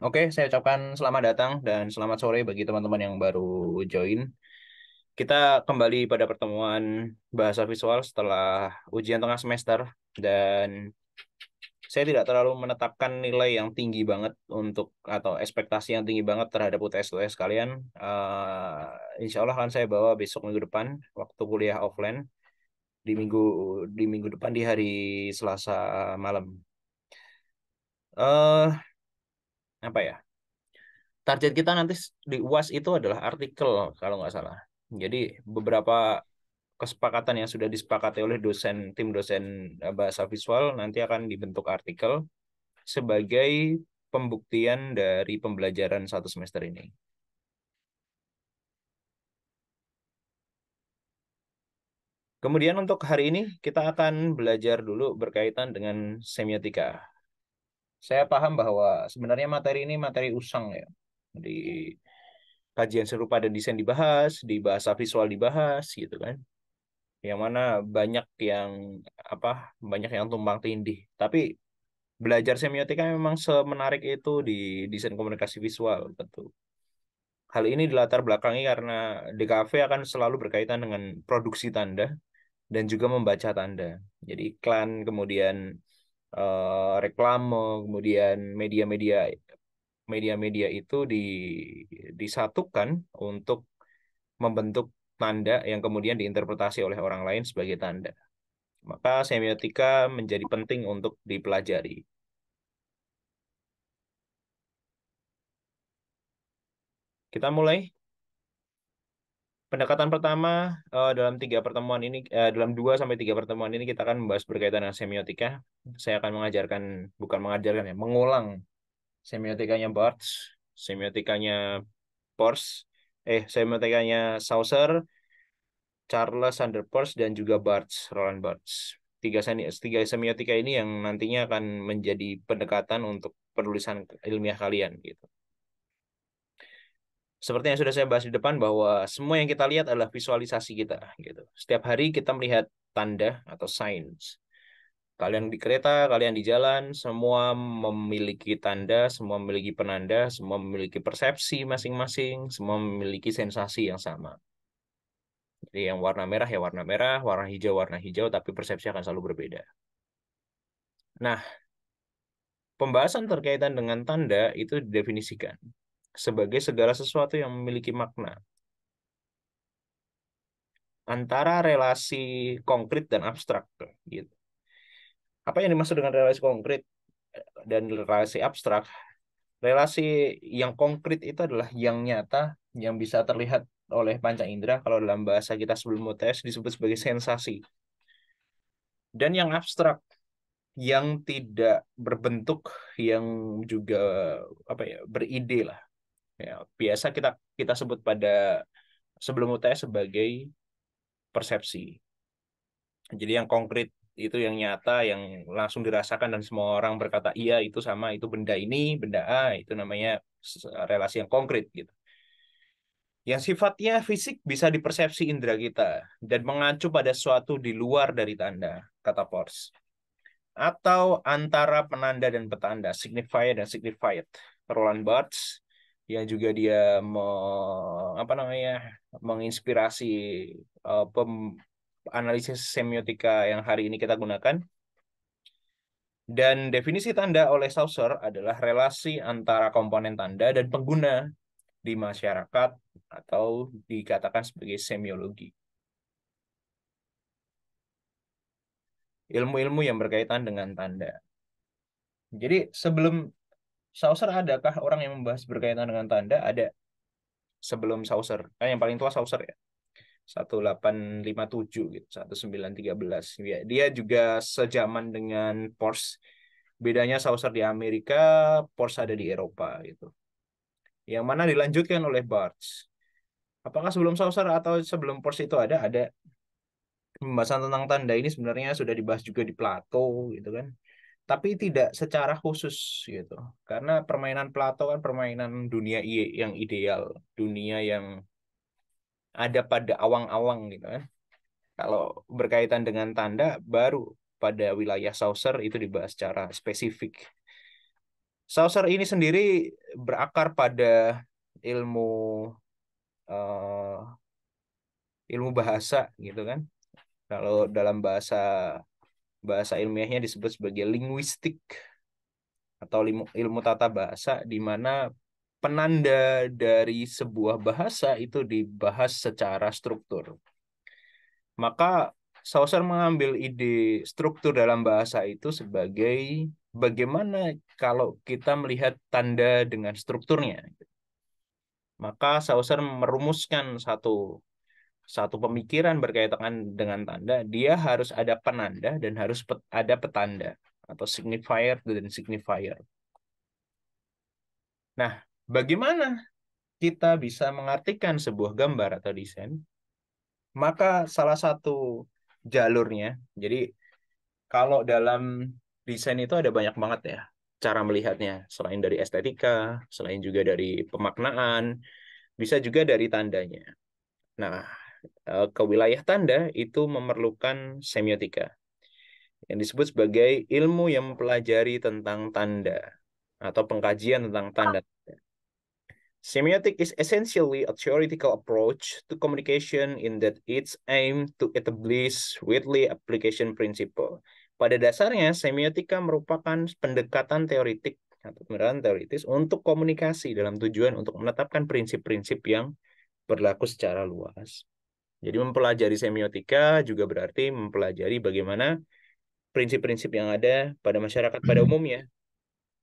Oke, saya ucapkan selamat datang dan selamat sore bagi teman-teman yang baru join. Kita kembali pada pertemuan bahasa visual setelah ujian tengah semester dan saya tidak terlalu menetapkan nilai yang tinggi banget untuk atau ekspektasi yang tinggi banget terhadap UTS-UTS kalian. Insya Allah akan saya bawa besok minggu depan waktu kuliah offline di minggu depan di hari Selasa malam. eh Apa ya? Target kita nanti di UAS itu adalah artikel kalau nggak salah. Jadi beberapa kesepakatan yang sudah disepakati oleh tim dosen bahasa visual nanti akan dibentuk artikel sebagai pembuktian dari pembelajaran satu semester ini. Kemudian untuk hari ini kita akan belajar dulu berkaitan dengan semiotika. Saya paham bahwa sebenarnya materi ini materi usang ya. Di kajian serupa dan desain dibahas, di bahasa visual dibahas gitu kan. Yang mana banyak yang apa banyak yang tumpang tindih. Tapi belajar semiotika memang semenarik itu di desain komunikasi visual, tentu. Hal ini dilatar belakangi karena DKV akan selalu berkaitan dengan produksi tanda dan juga membaca tanda. Jadi iklan, kemudian reklame, kemudian media-media itu disatukan untuk membentuk tanda yang kemudian diinterpretasi oleh orang lain sebagai tanda. Maka semiotika menjadi penting untuk dipelajari. Kita mulai. Pendekatan pertama dalam dalam 2 sampai 3 pertemuan ini kita akan membahas berkaitan dengan semiotika. Saya akan bukan mengajarkan ya, mengulang semiotikanya Barthes, semiotikanya Peirce, semiotikanya Saussure, Charles Sanders Peirce, dan juga Roland Barthes. Tiga semiotika ini yang nantinya akan menjadi pendekatan untuk penulisan ilmiah kalian gitu. Seperti yang sudah saya bahas di depan bahwa semua yang kita lihat adalah visualisasi kita gitu. Setiap hari kita melihat tanda atau signs. Kalian di kereta, kalian di jalan, semua memiliki tanda, semua memiliki penanda, semua memiliki persepsi masing-masing, semua memiliki sensasi yang sama. Jadi yang warna merah ya warna hijau, tapi persepsi akan selalu berbeda. Nah, pembahasan terkaitan dengan tanda itu didefinisikan sebagai segala sesuatu yang memiliki makna antara relasi konkret dan abstrak gitu. Apa yang dimaksud dengan relasi konkret dan relasi abstrak? Relasi yang konkret itu adalah yang nyata, yang bisa terlihat oleh panca indera. Kalau dalam bahasa kita sebelum UTS disebut sebagai sensasi. Dan yang abstrak, yang tidak berbentuk, yang juga apa ya beride lah. Ya, biasa kita kita sebut pada sebelum UTS sebagai persepsi. Jadi yang konkret itu yang nyata, yang langsung dirasakan dan semua orang berkata iya itu sama, itu benda ini, benda A, itu namanya relasi yang konkret gitu. Yang sifatnya fisik bisa dipersepsi indera kita dan mengacu pada sesuatu di luar dari tanda, kata Peirce. Atau antara penanda dan petanda, signifier dan signified. Roland Barthes yang juga dia apa namanya menginspirasi uh, pem- analisis semiotika yang hari ini kita gunakan. Dan definisi tanda oleh Saussure adalah relasi antara komponen tanda dan pengguna di masyarakat atau dikatakan sebagai semiologi. Ilmu-ilmu yang berkaitan dengan tanda. Jadi sebelum Saussure adakah orang yang membahas berkaitan dengan tanda? Ada sebelum Saussure. Yang paling tua Saussure ya. 1857 gitu, 1913. Dia juga sejaman dengan Peirce. Bedanya Saussure di Amerika, Peirce ada di Eropa gitu. Yang mana dilanjutkan oleh Barthes. Apakah sebelum Saussure atau sebelum Peirce itu ada? Ada. Pembahasan tentang tanda ini sebenarnya sudah dibahas juga di Plato gitu kan. Tapi tidak secara khusus gitu. Karena permainan Plato kan permainan dunia yang ideal, dunia yang ada pada awang-awang gitu kan. Kalau berkaitan dengan tanda baru pada wilayah Saussure itu dibahas secara spesifik. Saussure ini sendiri berakar pada ilmu eh, ilmu bahasa gitu kan. Kalau dalam bahasa bahasa ilmiahnya disebut sebagai linguistik atau ilmu tata bahasa, di mana penanda dari sebuah bahasa itu dibahas secara struktur. Maka Saussure mengambil ide struktur dalam bahasa itu sebagai bagaimana kalau kita melihat tanda dengan strukturnya. Maka Saussure merumuskan satu satu pemikiran berkaitan dengan tanda, dia harus ada penanda dan harus ada petanda atau signifier dan signifier. Nah, bagaimana kita bisa mengartikan sebuah gambar atau desain? Maka salah satu jalurnya, jadi kalau dalam desain itu ada banyak banget ya cara melihatnya, selain dari estetika, selain juga dari pemaknaan, bisa juga dari tandanya. Nah, ke wilayah tanda itu memerlukan semiotika yang disebut sebagai ilmu yang mempelajari tentang tanda atau pengkajian tentang tanda. Semiotic is essentially a theoretical approach to communication in that its aim to establish widely application principle. Pada dasarnya, semiotika merupakan pendekatan teoritik atau pendekatan teoritis untuk komunikasi dalam tujuan untuk menetapkan prinsip-prinsip yang berlaku secara luas. Jadi mempelajari semiotika juga berarti mempelajari bagaimana prinsip-prinsip yang ada pada masyarakat pada umumnya.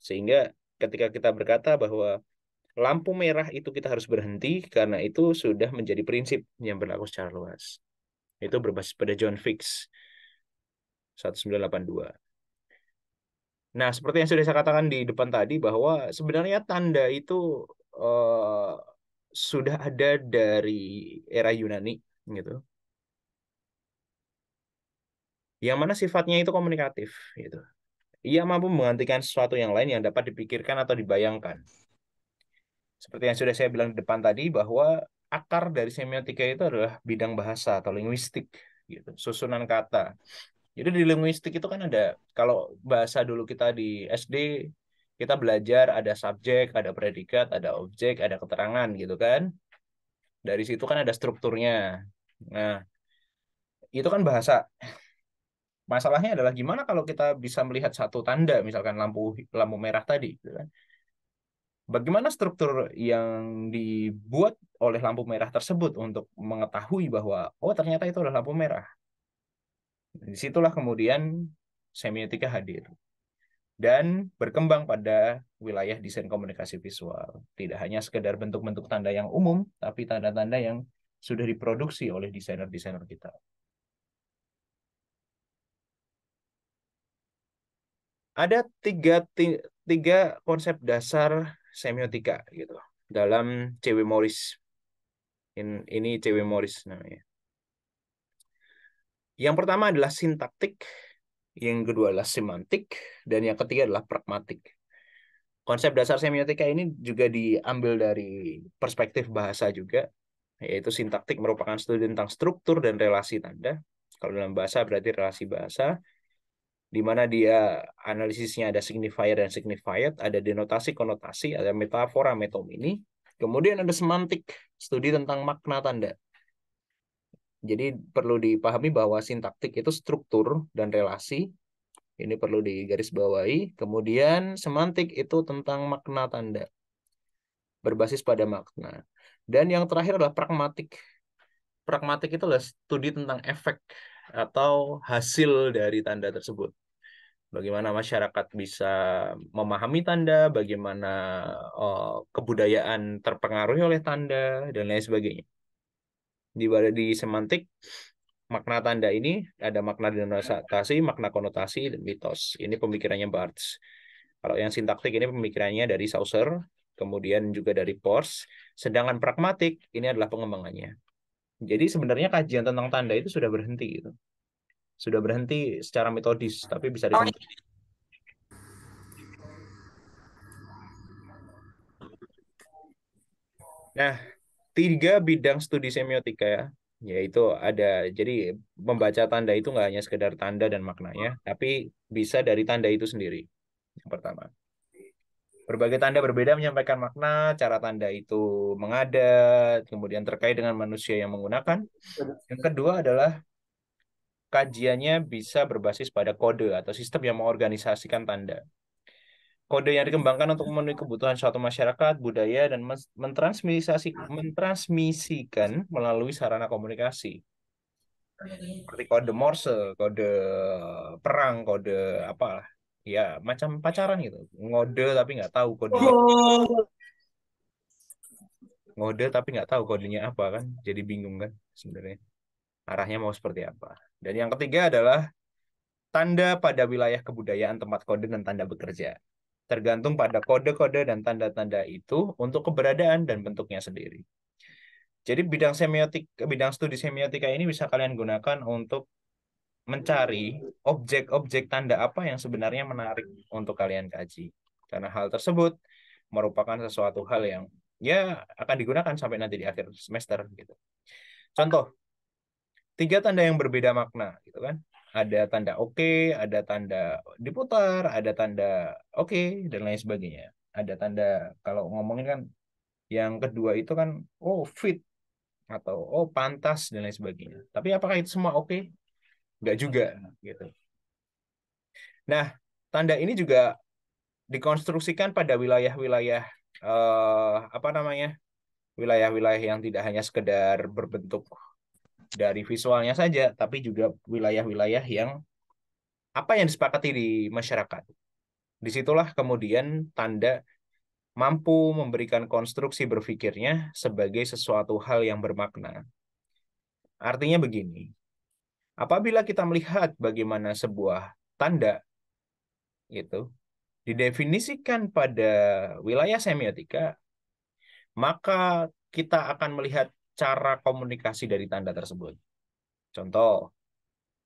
Sehingga ketika kita berkata bahwa lampu merah itu kita harus berhenti karena itu sudah menjadi prinsip yang berlaku secara luas. Itu berbasis pada John Fix 1982. Nah, seperti yang sudah saya katakan di depan tadi bahwa sebenarnya tanda itu eh, sudah ada dari era Yunani gitu. Yang mana sifatnya itu komunikatif gitu. Ia mampu menggantikan sesuatu yang lain yang dapat dipikirkan atau dibayangkan. Seperti yang sudah saya bilang di depan tadi bahwa akar dari semiotika itu adalah bidang bahasa atau linguistik gitu, susunan kata. Jadi di linguistik itu kan ada, kalau bahasa dulu kita di SD kita belajar ada subjek, ada predikat, ada objek, ada keterangan gitu kan. Dari situ kan ada strukturnya. Nah, itu kan bahasa. Masalahnya adalah gimana kalau kita bisa melihat satu tanda, misalkan lampu lampu merah tadi, gitu kan. Bagaimana struktur yang dibuat oleh lampu merah tersebut untuk mengetahui bahwa oh ternyata itu adalah lampu merah. Disitulah kemudian semiotika hadir dan berkembang pada wilayah desain komunikasi visual. Tidak hanya sekedar bentuk-bentuk tanda yang umum, tapi tanda-tanda yang sudah diproduksi oleh desainer-desainer kita. Ada tiga konsep dasar semiotika gitu dalam C.W. Morris. Ini C.W. Morris namanya. Yang pertama adalah sintaktik, yang kedua adalah semantik, dan yang ketiga adalah pragmatik. Konsep dasar semiotika ini juga diambil dari perspektif bahasa juga, yaitu sintaktik merupakan studi tentang struktur dan relasi tanda. Kalau dalam bahasa berarti relasi bahasa, di mana dia analisisnya ada signifier dan signified, ada denotasi konotasi, ada metafora metonimi. Kemudian ada semantik, studi tentang makna tanda. Jadi perlu dipahami bahwa sintaktik itu struktur dan relasi. Ini perlu digarisbawahi. Kemudian semantik itu tentang makna tanda, berbasis pada makna. Dan yang terakhir adalah pragmatik. Pragmatik itu adalah studi tentang efek atau hasil dari tanda tersebut. Bagaimana masyarakat bisa memahami tanda, bagaimana kebudayaan terpengaruhi oleh tanda, dan lain sebagainya. Di semantik, makna tanda ini ada makna denotasi, makna konotasi, dan mitos. Ini pemikirannya Barthes. Kalau yang sintaktik ini pemikirannya dari Saussure, kemudian juga dari Peirce. Sedangkan pragmatik ini adalah pengembangannya. Jadi sebenarnya kajian tentang tanda itu sudah berhenti gitu. Sudah berhenti secara metodis, tapi bisa disambung. Nah, tiga bidang studi semiotika ya. Yaitu ada, jadi membaca tanda itu nggak hanya sekedar tanda dan maknanya, tapi bisa dari tanda itu sendiri. Yang pertama, berbagai tanda berbeda menyampaikan makna, cara tanda itu mengadat, kemudian terkait dengan manusia yang menggunakan. Yang kedua adalah kajiannya bisa berbasis pada kode atau sistem yang mengorganisasikan tanda. Kode yang dikembangkan untuk memenuhi kebutuhan suatu masyarakat, budaya, dan mentransmisikan melalui sarana komunikasi. Seperti kode Morse, kode perang, kode apa, ya macam pacaran gitu. Ngode tapi nggak tahu kodenya. Ngode tapi nggak tahu kodenya apa kan. Jadi bingung kan sebenarnya. Arahnya mau seperti apa. Dan yang ketiga adalah tanda pada wilayah kebudayaan tempat kode dan tanda bekerja. Tergantung pada kode-kode dan tanda-tanda itu untuk keberadaan dan bentuknya sendiri. Jadi bidang studi semiotika ini bisa kalian gunakan untuk mencari objek-objek tanda apa yang sebenarnya menarik untuk kalian kaji. Karena hal tersebut merupakan sesuatu hal yang ya akan digunakan sampai nanti di akhir semester gitu. Contoh, tiga tanda yang berbeda makna gitu kan. Ada tanda oke, ada tanda diputar, ada tanda oke, dan lain sebagainya. Ada tanda kalau ngomongin kan yang kedua itu kan oh fit atau oh pantas dan lain sebagainya. Tapi apakah itu semua oke? Enggak juga gitu. Nah, tanda ini juga dikonstruksikan pada wilayah-wilayah apa namanya? Wilayah-wilayah yang tidak hanya sekedar berbentuk dari visualnya saja, tapi juga wilayah-wilayah yang apa yang disepakati di masyarakat. Disitulah kemudian tanda mampu memberikan konstruksi berpikirnya sebagai sesuatu hal yang bermakna. Artinya begini, apabila kita melihat bagaimana sebuah tanda itu didefinisikan pada wilayah semiotika, maka kita akan melihat cara komunikasi dari tanda tersebut. Contoh,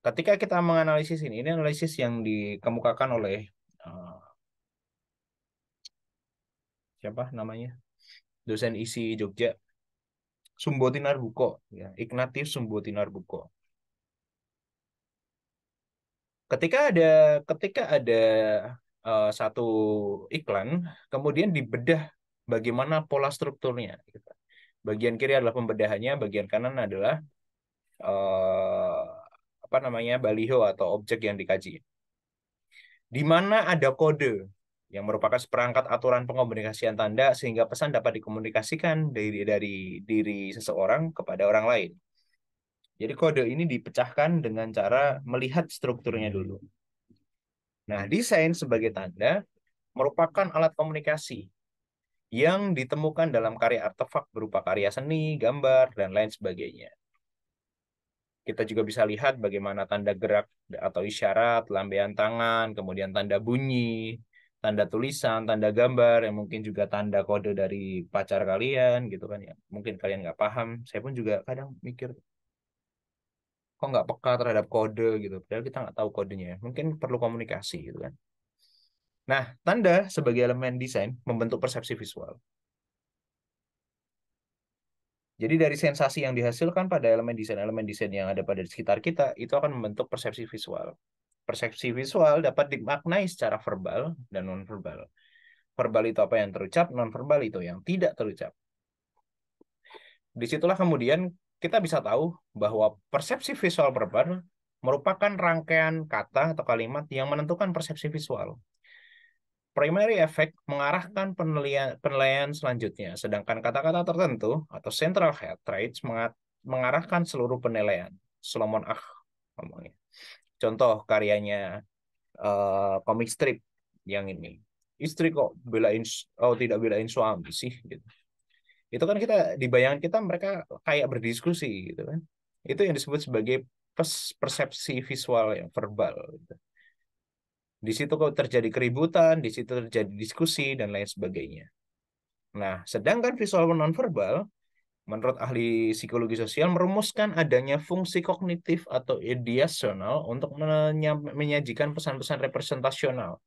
ketika kita menganalisis ini analisis yang dikemukakan oleh eh, siapa namanya? Dosen isi Jogja, Sumbotinarbuko, ya, Ignatius Sumbotinarbuko. Ketika ada satu iklan, kemudian dibedah bagaimana pola strukturnya. Gitu. Bagian kiri adalah pembedahannya, bagian kanan adalah eh, apa namanya baliho atau objek yang dikaji. Di mana ada kode yang merupakan seperangkat aturan pengomunikasian tanda sehingga pesan dapat dikomunikasikan dari diri seseorang kepada orang lain. Jadi kode ini dipecahkan dengan cara melihat strukturnya dulu. Nah, desain sebagai tanda merupakan alat komunikasi yang ditemukan dalam karya artefak berupa karya seni, gambar, dan lain sebagainya. Kita juga bisa lihat bagaimana tanda gerak atau isyarat, lambaian tangan, kemudian tanda bunyi, tanda tulisan, tanda gambar, yang mungkin juga tanda kode dari pacar kalian, gitu kan ya. Mungkin kalian nggak paham. Saya pun juga kadang mikir, kok nggak peka terhadap kode gitu. Padahal kita nggak tahu kodenya. Mungkin perlu komunikasi gitu kan. Nah, tanda sebagai elemen desain membentuk persepsi visual. Jadi dari sensasi yang dihasilkan pada elemen desain yang ada pada sekitar kita, itu akan membentuk persepsi visual. Persepsi visual dapat dimaknai secara verbal dan nonverbal. Verbal itu apa yang terucap, nonverbal itu yang tidak terucap. Disitulah kemudian kita bisa tahu bahwa persepsi visual verbal merupakan rangkaian kata atau kalimat yang menentukan persepsi visual. Primary effect mengarahkan penilaian selanjutnya, sedangkan kata-kata tertentu atau central head traits mengarahkan seluruh penilaian. Solomon Ach ngomongnya. Contoh karyanya komik strip yang ini. Istri kok belain, oh tidak belain suami sih gitu. Itu kan kita di bayangan kita mereka kayak berdiskusi gitu kan. Itu yang disebut sebagai persepsi visual yang verbal gitu. Di situ kok terjadi keributan, di situ terjadi diskusi dan lain sebagainya. Nah, sedangkan visual nonverbal menurut ahli psikologi sosial merumuskan adanya fungsi kognitif atau ideasional untuk menyajikan pesan-pesan representasional,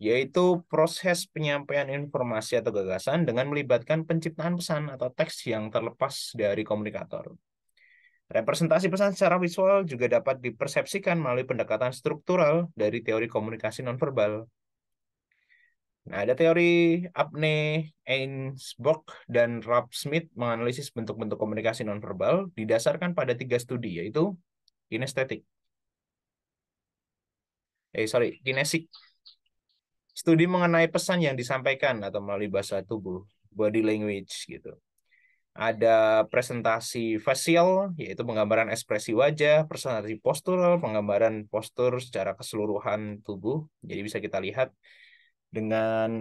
yaitu proses penyampaian informasi atau gagasan dengan melibatkan penciptaan pesan atau teks yang terlepas dari komunikator. Representasi pesan secara visual juga dapat dipersepsikan melalui pendekatan struktural dari teori komunikasi nonverbal. Nah, ada teori Abne, Ainsworth, dan Ralph Smith menganalisis bentuk-bentuk komunikasi nonverbal didasarkan pada 3 studi, yaitu kinestetik, kinesik, studi mengenai pesan yang disampaikan atau melalui bahasa tubuh, body language gitu. Ada presentasi facial, yaitu penggambaran ekspresi wajah, presentasi postural, penggambaran postur secara keseluruhan tubuh. Jadi bisa kita lihat dengan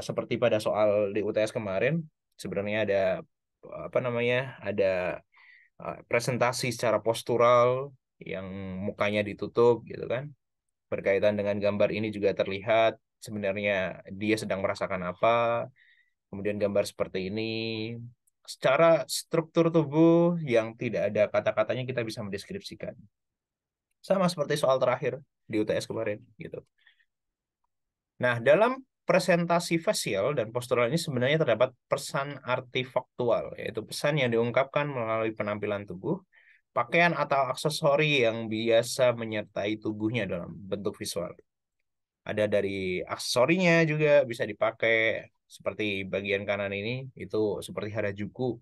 seperti pada soal di UTS kemarin, sebenarnya ada apa namanya, ada presentasi secara postural yang mukanya ditutup gitu kan. Berkaitan dengan gambar ini juga terlihat sebenarnya dia sedang merasakan apa. Kemudian gambar seperti ini, secara struktur tubuh yang tidak ada kata-katanya kita bisa mendeskripsikan. Sama seperti soal terakhir di UTS kemarin gitu. Nah, dalam presentasi facial dan postural ini sebenarnya terdapat pesan artifaktual, yaitu pesan yang diungkapkan melalui penampilan tubuh, pakaian atau aksesori yang biasa menyertai tubuhnya dalam bentuk visual. Ada dari aksesorinya juga bisa dipakai seperti bagian kanan ini, itu seperti Harajuku,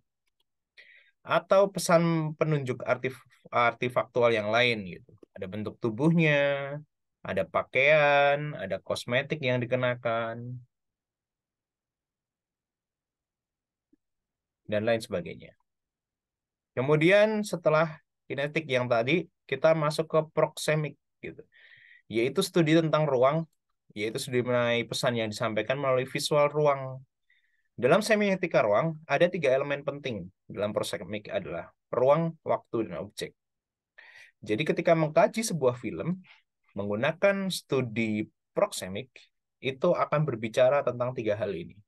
atau pesan penunjuk artifaktual yang lain gitu. Ada bentuk tubuhnya, ada pakaian, ada kosmetik yang dikenakan, dan lain sebagainya. Kemudian setelah kinetik yang tadi, kita masuk ke proxemic gitu, yaitu studi tentang ruang, yaitu studi mengenai pesan yang disampaikan melalui visual ruang. Dalam semiotika ruang, ada 3 elemen penting dalam proxemic adalah ruang, waktu, dan objek. Jadi ketika mengkaji sebuah film, menggunakan studi proxemic, itu akan berbicara tentang 3 hal ini.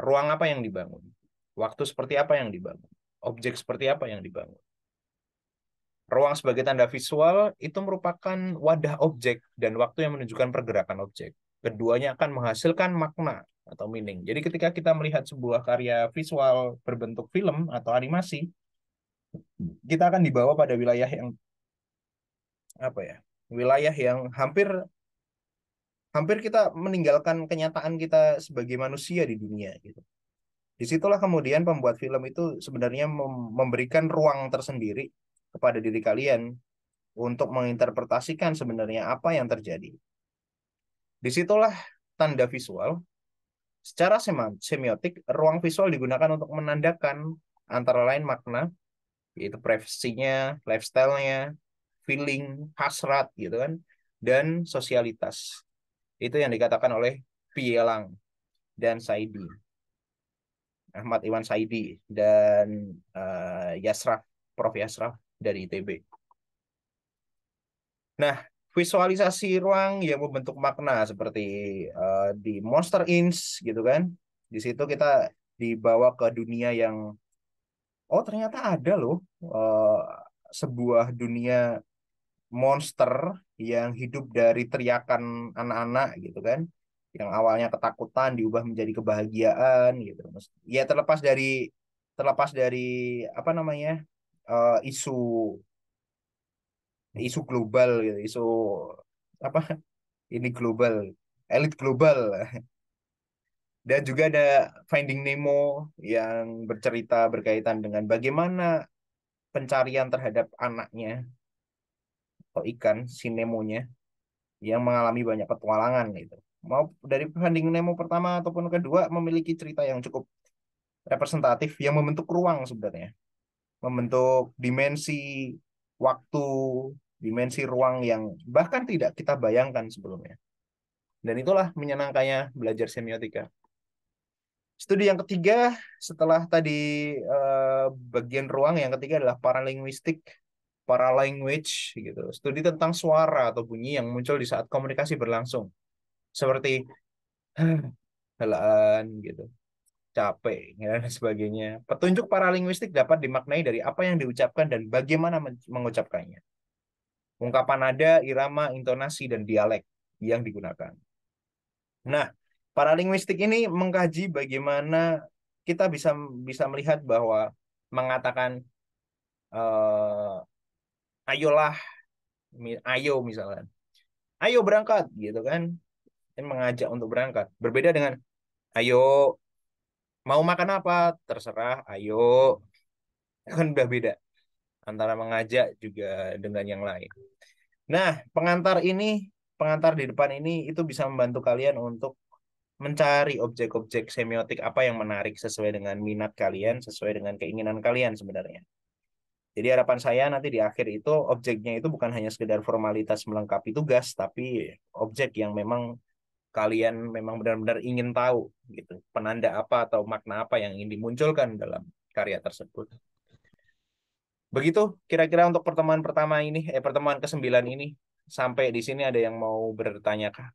Ruang apa yang dibangun? Waktu seperti apa yang dibangun? Objek seperti apa yang dibangun? Ruang sebagai tanda visual itu merupakan wadah objek dan waktu yang menunjukkan pergerakan objek. Keduanya akan menghasilkan makna atau meaning. Jadi ketika kita melihat sebuah karya visual berbentuk film atau animasi, kita akan dibawa pada wilayah yang apa ya? Wilayah yang hampir hampir kita meninggalkan kenyataan kita sebagai manusia di dunia gitu. Disitulah kemudian pembuat film itu sebenarnya memberikan ruang tersendiri kepada diri kalian untuk menginterpretasikan sebenarnya apa yang terjadi. Disitulah tanda visual. Secara semiotik, ruang visual digunakan untuk menandakan antara lain makna, yaitu privasinya, lifestyle-nya, feeling, hasrat gitu kan, dan sosialitas. Itu yang dikatakan oleh Pielang dan Saidi, Ahmad Iwan Saidi, dan Yasraf, Prof. Yasraf dari ITB. Nah, visualisasi ruang yang membentuk makna seperti di Monster Inc gitu kan. Di situ kita dibawa ke dunia yang oh ternyata ada loh eh, sebuah dunia monster yang hidup dari teriakan anak-anak gitu kan. Yang awalnya ketakutan diubah menjadi kebahagiaan gitu. Ya terlepas dari apa namanya? Isu isu global gitu, isu apa ini global, elit global. Dan juga ada Finding Nemo yang bercerita berkaitan dengan bagaimana pencarian terhadap anaknya atau ikan si Nemonya yang mengalami banyak petualangan gitu. Mau dari Finding Nemo pertama ataupun kedua memiliki cerita yang cukup representatif yang membentuk ruang sebenarnya, membentuk dimensi waktu, dimensi ruang yang bahkan tidak kita bayangkan sebelumnya. Dan itulah menyenangkannya belajar semiotika. Studi yang ketiga setelah tadi bagian ruang, yang ketiga adalah paralinguistik, paralanguage gitu. Studi tentang suara atau bunyi yang muncul di saat komunikasi berlangsung. Seperti helaan gitu, capek dan sebagainya. Petunjuk paralinguistik dapat dimaknai dari apa yang diucapkan dan bagaimana mengucapkannya. Ungkapan nada, irama, intonasi, dan dialek yang digunakan. Nah, paralinguistik ini mengkaji bagaimana kita bisa bisa melihat bahwa mengatakan eh ayolah, ayo misalkan, ayo berangkat gitu kan. Ini mengajak untuk berangkat. Berbeda dengan ayo mau makan apa, terserah, ayo. Kan udah beda antara mengajak juga dengan yang lain. Nah, pengantar di depan ini itu bisa membantu kalian untuk mencari objek-objek semiotik apa yang menarik sesuai dengan minat kalian, sesuai dengan keinginan kalian sebenarnya. Jadi harapan saya nanti di akhir itu objeknya itu bukan hanya sekedar formalitas melengkapi tugas, tapi objek yang memang kalian memang benar-benar ingin tahu gitu. Penanda apa atau makna apa yang ingin dimunculkan dalam karya tersebut. Begitu kira-kira untuk pertemuan pertama ini, pertemuan ke-9 ini. Sampai di sini ada yang mau bertanya kah?